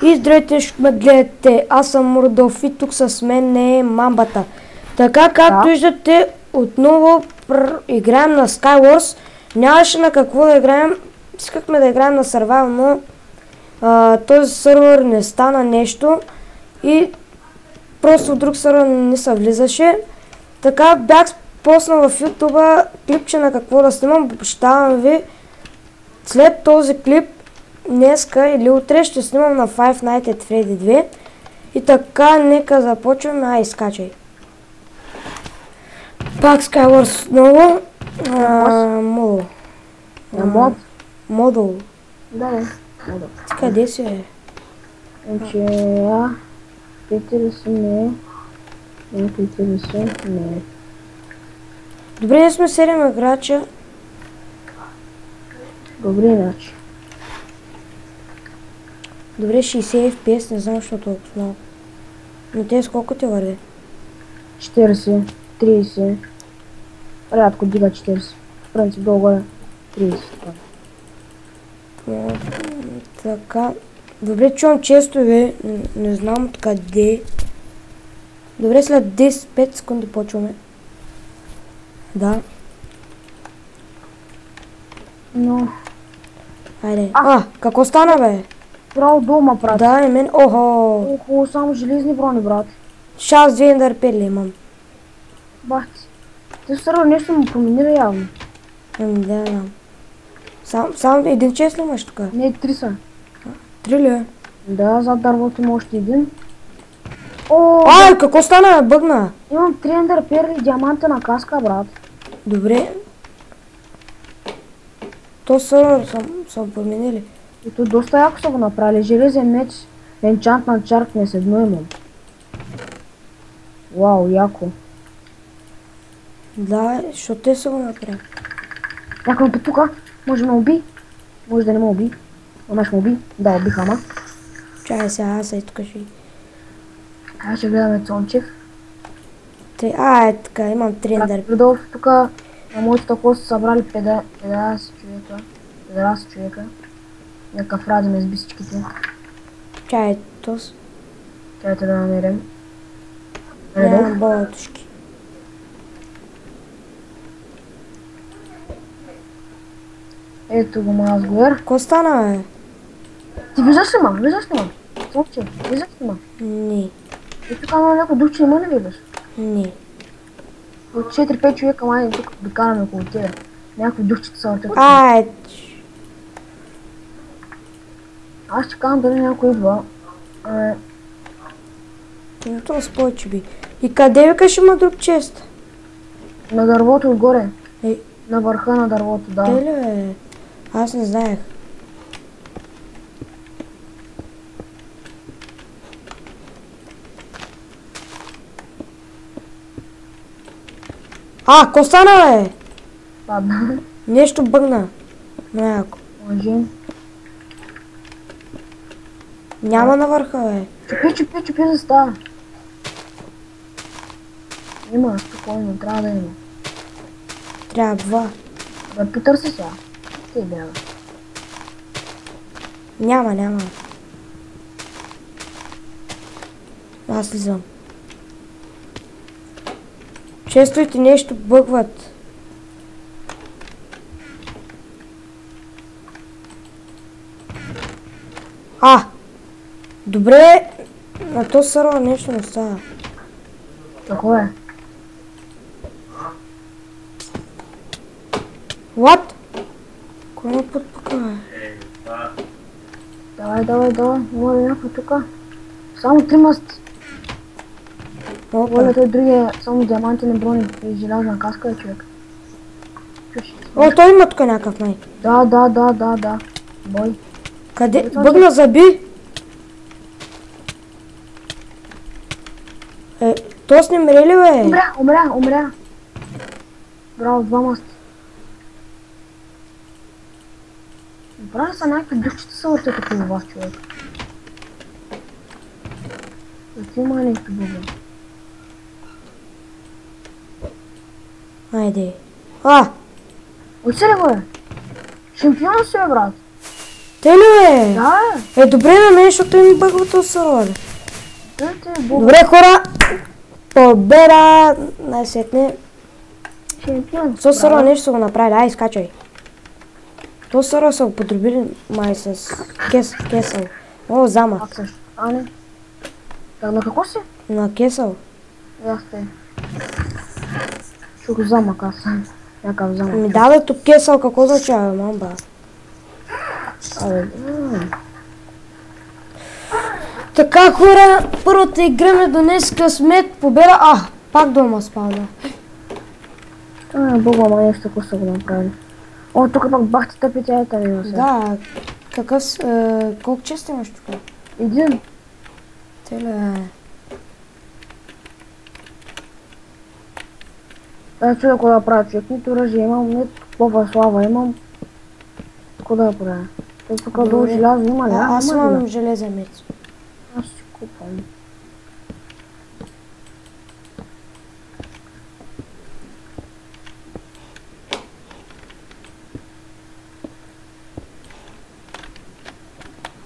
И здравейте, ще ме гледате, аз съм Мурдов и тук с мен е мамбата. Така, както виждате, отново играем на Skywars. Нямаше на какво да играем, искахме да играем на Survival, но този сервер не стана нещо и просто в друг сервер не се влизаше. Така бях поснал в YouTube клипче на какво да снимам, обещавам ви. След този клип днеска или утре ще снимам на Five Nights at Freddy 2. И така, нека започваме. Изкачай. Пак Skywars отново. Модул. Да, модул. Ти къде си е? Питали си не. Питали си не. Добре, не сме 7 играча. Добре, иначе. Добре, 60 FPS, не знам защо толкова много. Но те сколко ти върви? 40, 30. Рядко дига 40. В принцип долу 30. Така. Добре, чувам често ви. Не знам къде. Добре, след 10-5 секунди почваме. Да. Но... Айде. Какво стана, бе? Право дома, брат. Да, и мен. Охо, само железни брони, брат. Шас 2 ендърпели имам. Бах ти. Те сърва нещо му променира явно. Да. Само един чест ли имаш тук? Не, 3 са. 3 ли е? Да, зад дървото има още един. Какво стана, бе? Бъгна? Имам 3 ендърперли диаманта на каска, брат. Добре. То сървър са променили. И то доста яко са го направили. Железен меч, енчант на Sharpness 1 имам. Вау, яко. Да, защото те са го направили. Някой ме тука, може да ме уби. Може да не ме уби. Ама ще ме уби. Да, убих, ама. Чай сега, аз и тук ще... Ай, ще гледаме Цончев. Така, имам 3 ендър. Предолу тука на моето тако са събрали 50 човека. Някакъв ради ме сби всичките. Чай, тос. Чайте да намерим. Нямам болтушки. Ето го мазгуер. Ко стана, бе? Ти виждаш ли ма? Цонче, виждаш ли ма? Не. И тук има някой дух, че не ме не виждаш. Не. От 4-5 човека май тук да караме около тебе. Някакви духчета са въртят. Аз ще казвам дали някой идва. То спочи би. И къде викаш има друг чест? На дървото отгоре. Е. На върха на дървото, да. Те ли, бе? Аз не знаех. Ко стана, бе? Падна. Нещо бъгна. Няко. Може. Няма на върха, бе. Чупи за става. Има, спокойно, трябва да има. Трябва. Бе, потърси сега. Ти бяга. Няма. Аз слизам. Често и ти нещо бъгват. Добре, на то сърва нещо не става. Какво е? What? Кой ме подпука, бе? Давай, моля някой тука. Само 3 мъст. Моля той другия, само диамантени брони и желязна каска е човек. Той има тук някакъв май. Да. Бой. Къде? Бъгна заби. То с не мре ли, бе? Умря. Браво, 2 мъста. Браво са някакви духчета са въртят около вас, човек. Какви има нещо бъга? Айде. Отси ли го, бе? Шампион си, бе, брат. Те ли бе? Да, Добре на мен, защото им бъгва този сервер. да те бог. Добре хора, победа, най-сетне. Шампион. Този сервер нещо са го направили, ай изкачай. Този сервер са го подробили май с кесъл. О, замък. Аз също. А, не. Так, на какво си? На кесъл. Аз те. Чух замък аз. Някакъв замък. Ми даде тук кесъл, какво означава, мамба? Абе, Така хора, първата игра ме донес късмет, победа, пак дома спална. Бога, ама нещо какво са го направили. О, тук пак бахте тъпите яйта ми носи. Да, колко чест имаш тук? Един. Теле. Аз чуя какво да правя, човек. Нито оръжие имам, нито попа слава имам. Какво да правя? Той тук долу желязо има ли? Аз имам железен меч. Аз си купам.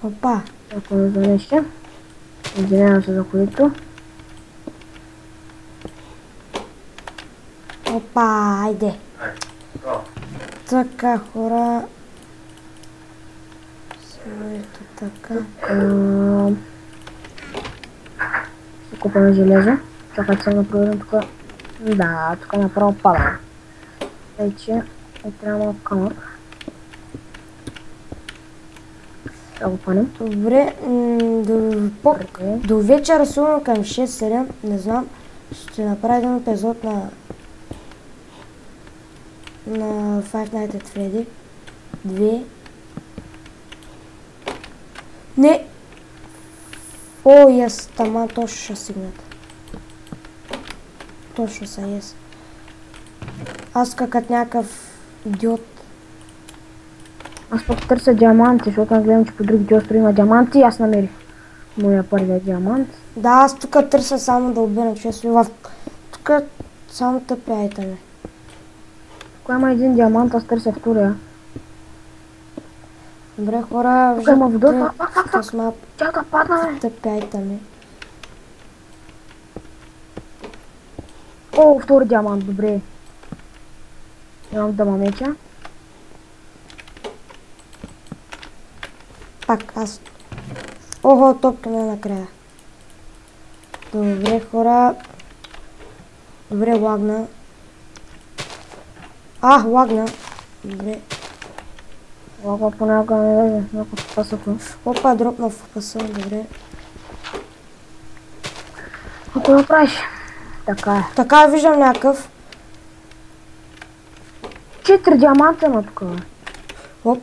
Опа. Ако не за нещо. Извинявам се за които. Опа, айде. Така хора. Ето така. Ще купаме железо. Чакайте се да проверим тук. Да, тук направо пада. Тъй, че трябва малко камък. Да го панем. Добре, до вечера сумам към 6-7, не знам. Ще направя един епизод на Five Nights at Freddy. 2. Не! О, тама точно ще стигнат. Точно са, Аз какът някакъв идиот. Аз пък търся диаманти, защото аз гледам, че по други острови има диаманти и аз намерих моя първия диамант. Да, аз тук търся само да убирам често. Тук само тъпи айтами. Кога има един диамант, аз търся втория. Добре хора, тук има вода. Чакай, падна бе. Тъпи айтами. О, втори диамант, добре. Имам дама меча. Пак аз. Ого, топка ме накрая. Добре хора. Добре, лагна. Лагна. Добре. Лагва понякога не лезе, някакво пасъко. Опа, дропна в паса, добре. Ако направиш? Така е. Така виждам някакъв. 4 диаманта има тук. Оп.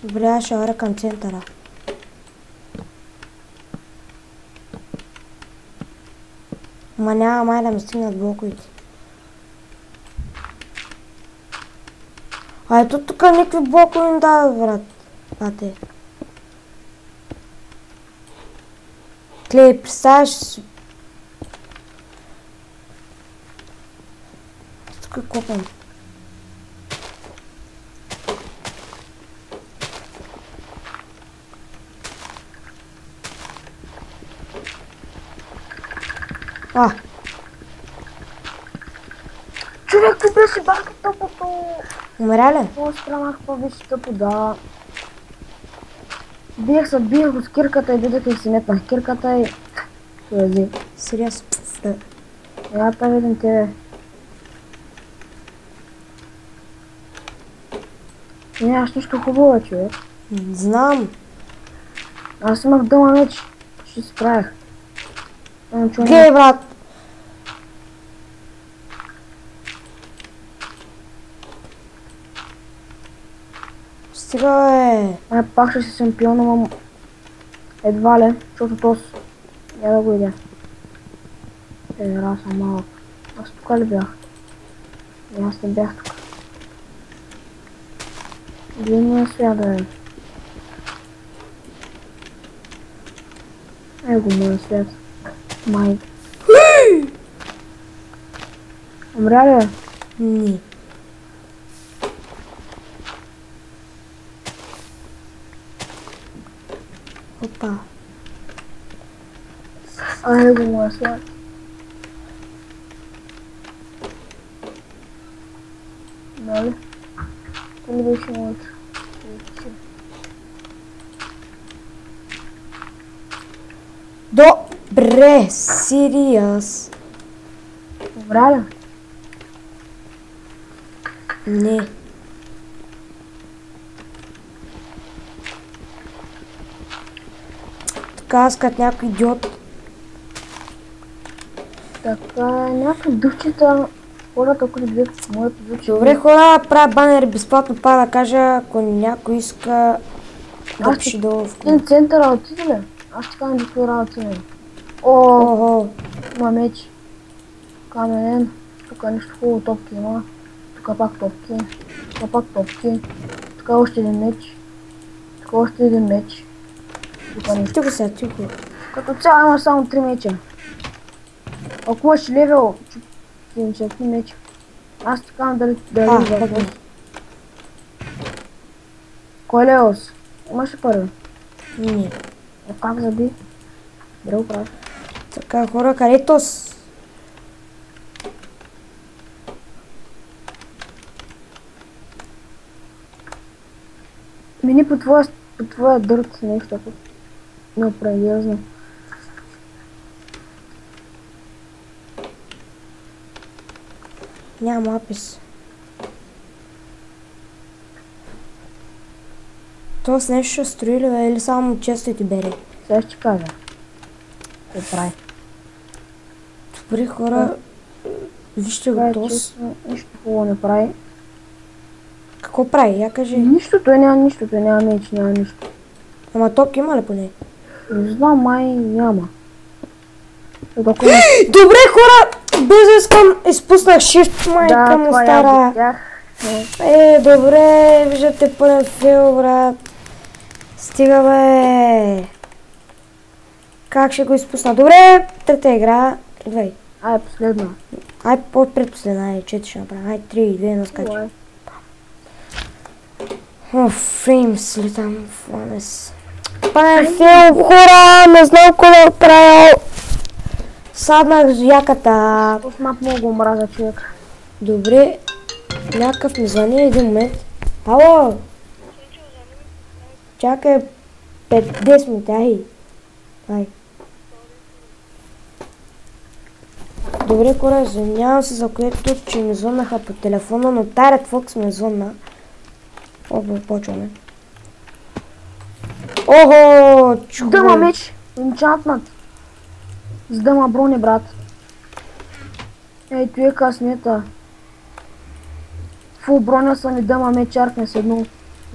Добре, аз ще варя към центъра. Ма няма май да ми стигнат блоковете. Ето тук никакви блокове не дават, брат. Бате. Клей, представяш си. Тук копам. Човек, ти беше бака тъпото. Умря ли? Какво странах, какво беше тъпо, да. Биех го с кирката и видях и си метнах кирката и... Лези. Сериозно. Я да видим тебе. Нямаш нищо хубаво, човек. Знам. Аз имах дълма меч. Ще се справях. Гей, брат. Стига, бе. Пак ще си шампионувам. Едва ли, защото тос. Я да го видя. Раз съм малък. Аз тук ли бях? Аз не бях тук. Длинния свят, бе. Его моя свят. Май. Умря ли? Не. Опа. Его моя свят. Нали? Това ли беше моето? Добре, Сириус. Умря ли? Не. Така аз като някой идиот. Така, някакви дъвчета, хората, които гледат моето дъвче. Добре хора, правя банер безплатно, да кажа, ако някой иска да пише долу в Един центъра отиде ли? Аз ще кажа до кой работа не. О, Охо. има меч. Каменен. Тук нещо хубаво топки има. Тук пак топки. Тук пак топки. Тук още един меч. Тук още един меч. Тук нещо. Тихо сега, тихо. Като цяло има само 3 меча. Ако имаш левел, чупи меч. Аз така дали добре. Кой е левел си? Имаш ли първи? Не. Как заби? Друго прави. Така хора, Каритос. Мини по твоя дърт нещо такова. Много преязно. Няма апис. То с нещо ще строи ли бе, или само често ти бере? Сега ще кажа. Какво прави? Добре хора, вижте го тос. Нищо хубаво не прави. Какво прави? Я кажи. Нищо, той няма меч, няма нищо. Ама топки има ли поне? Не знам, май няма. Добре хора, без да искам, изпуснах shift, майка му стара. Добре, виждате пълен фейл, брат. Стига бе. Как ще го изпусна? Добре, трета игра. Идвай. Ай, последна. Ай, предпоследна, 4 ще направим. Ай, 3, 2, 1, скача. О, фреймс, летам в ламес. Пълен фейл, хора, не знам кой да правил. Саднах яката. Този мап много мраза, човек. Добре, някакъв ми звъни един момент. Ало! Чакай 5-10 минути, ай. Добре, хора, извинявам се за което, че ми звъннаха по телефона, но Tyrant Fox ме звънна. Почваме. Охо, чухай! Дъма меч! Enchantment! С дъма брони, брат. Ей, той е късмета. Фул броня съм и дъма меч аркне с едно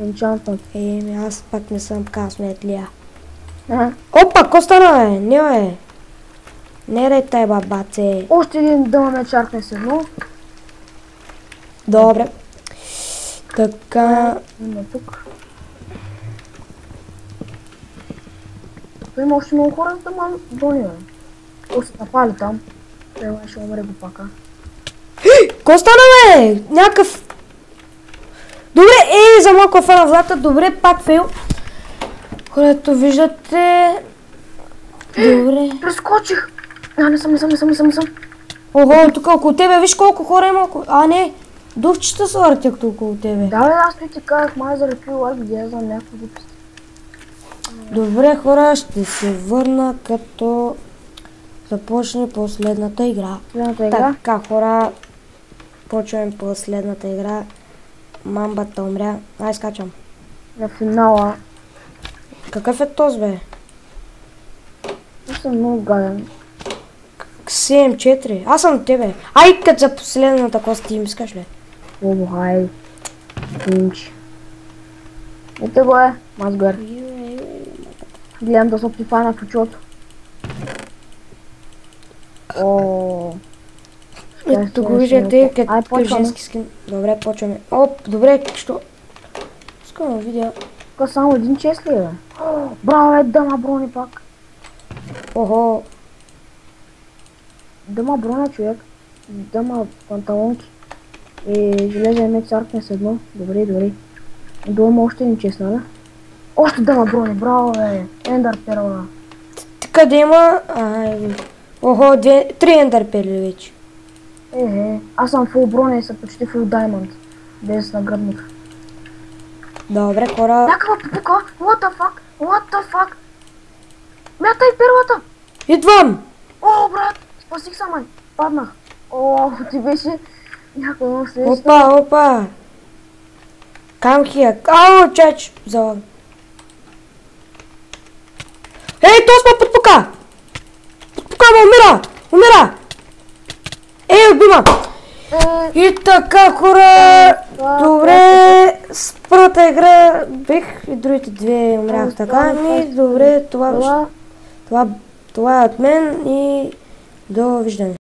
Enchantment. Аз пак не съм късмет лия. Опа, какво стана бе? Не бе. Не рей тай бабаце. Още един дъма меч аркне с едно. Добре. Така. Има тук. Той има още много хора, да ма брони, бе. Още напали там. Той ще умре го пака. Ко стана бе? Някакъв... Добре, за малко фена водата. Добре, пак фейл. Хорето виждате... Добре. Прескочих! Не съм. Ого, тук около тебе, виж колко хора има около... не! Дувчета са въртят около тебе. Да, бе, аз ти казах, май заради това лайк видео за някакво глупости. Добре, хора, ще се върна като започне последната игра. Така, хора, почваме последната игра. Мамбата умря. Ай, скачам. На финала. Какъв е този, бе? Аз съм много гаден. 7-4. Аз съм от тебе. Ай, като за последната кост ти им искаш ли? О, хай. Инч. Ето го е. Мазгър. Гледам да се опифана в очото. О. Ето го виждате, като почваме. женски скин. Добре, почваме. Оп, добре, що? Искам да видя. Тук само един чест ли е, бе? Браво, дама брони пак. Охо. Дама брона, човек. Дама панталонки. И железен меч царкне с едно. Добре, добре. Долу има още един чест, нали? Още дама брони, браво, бе. Ендър перла. Къде има? Охо, 3 ендърпели вече. Аз съм фул брони и съм почти фул даймонд. Без наградник. Добре, хора. Някаква пупука! What the fuck? What the fuck? Мятай перлата! Идвам! О, брат! Спасих се, май! Паднах! О, ти беше някой много среща. Опа, опа! Come here. Ау, чач! Залага. Ей, то сме подпука! Подпука ме умира! Умира! Ей, убима! И така, хора! Добре, с първата игра бих и другите две умрях така. Добре, това е от мен и довиждане.